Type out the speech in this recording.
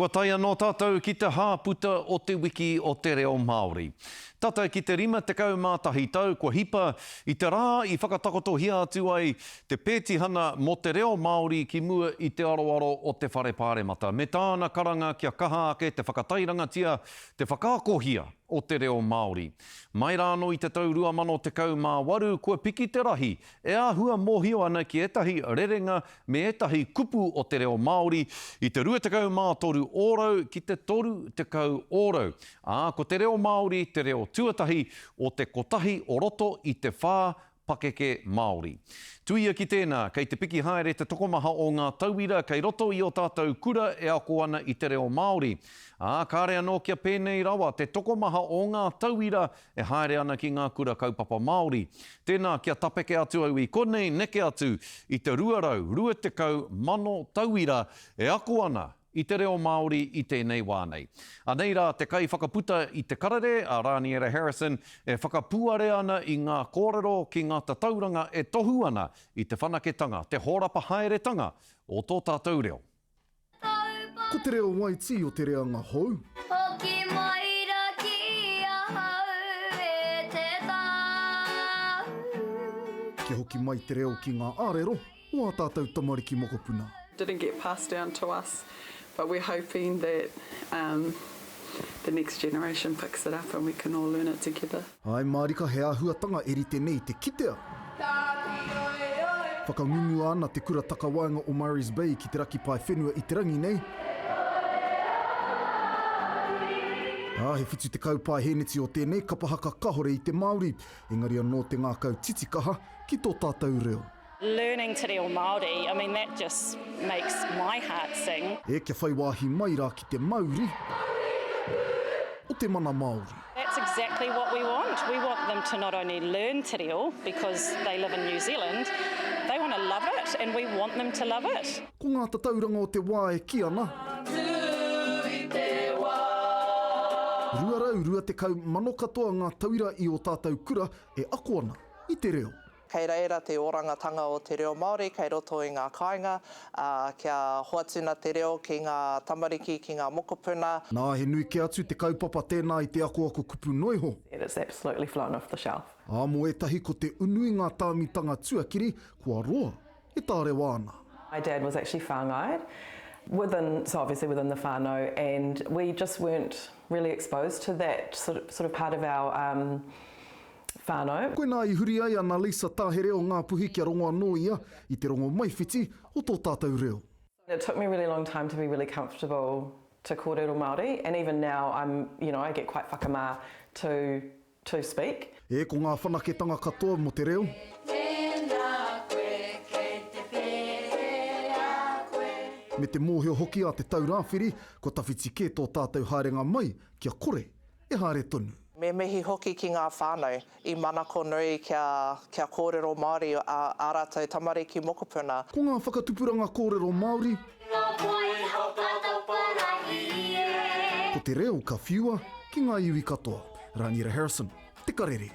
Kua tai anō tātou ki te hāputa o te wiki o te reo Māori. Tata ki te 50 mātahi tau, kua hipa i te rā i whakatakotohia atu ai te pētihana mo te reo Māori ki mua i te aroaro o te whare pāremata. Me tāna karanga kia kaha ake te whakatairangatia, te whakaakohia o te reo Māori. Mai rāno i te tau 2018, kua piki te rahi, e āhua mōhio ana ki etahi rerenga me etahi kupu o te reo Māori i te 23 ōrau ki te 30 ōrau. Ko te reo Māori, te reo tuatahi o te kotahi o roto i te whā pakeke Māori. Tuia ki tēnā, kei te piki haere te tokomaha o ngā tauira, kei roto i o tātou kura e ako ana i te reo Māori. Kāre anō kia pēnei rawa, te tokomaha o ngā tauira e haere ana ki ngā kura kaupapa Māori. Tēnā kia tapeke atu au i konei neke atu i te 220 tauira e ako ana i te reo Māori i tēnei wānei. Nei rā, te kai whakaputa i te karare, a Rāniera Harrison, e whakapuare ana i ngā kōrero ki ngā tatauranga e tohu ana i te whanaketanga, te hōrapa haeretanga o tō tātou reo. Ko te reo Waiti o te reanga hou. Hoki mai ra ki a hau e te tau. Kia hoki mai te reo ki ngā ārero o a tātou tamariki mokopuna. Didn't get passed down to us, but we're hoping that the next generation picks it up and we can all learn it together. Ai Mārika, he āhuatanga e rite nei te kitea. Whakangungu ana te kura takawaenga o Murray's Bay ki te raki pai whenua i te rangi nei. He whitu te kaupai heneti o tēnei kapahaka kahore i te Māori, engari anō te ngā kau titikaha ki tō tātou reo. Learning te reo Māori, I mean, that just makes my heart sing. E kia whai wāhi mai rā ki te Māori o te mana Māori. That's exactly what we want. We want them to not only learn te reo because they live in New Zealand, they want to love it and we want them to love it. Ko ngā tatauranga o te wā e ki ana. Rua te kau mano katoa ngā tauira i o tātou kura e ako ana i te reo. Kei reira te orangatanga o te reo Māori, kei roto i ngā kāinga, kia hoatuna te reo ki ngā tamariki, ki ngā mokopuna. Nā he nui ke atu te kaupapa tēnā i te ako kupu noiho. It's absolutely flown off the shelf. Mo etahi ko te unui ngā tāmitanga tuakiri, kua roa e tāre wāna. My dad was actually whāngai, so obviously within the whānau, and we just weren't really exposed to that sort of part of our whānau. Koe nā i huri ai ana Lisa tāhe reo ngā puhi kia rongoa no ia i te rongo maiwhiti o tō tātou reo. It took me a really long time to be really comfortable to kōrero Māori, and even now I get quite whakamā to speak. E ko ngā whanaketanga katoa mo te reo. Me te mōhio hoki a te taurāwhiri, ko tawhiti ke tō tātou haerenga mai, kia kore e haere tonu. Me mihi hoki ki ngā whānau, i manako nui kia kōrero Māori a rātou tamariki mokopuna. Ko ngā whakatupuranga kōrero Māori, ko te reo ka whiua ki ngā iwi katoa. Rāniera Harrison, te karere.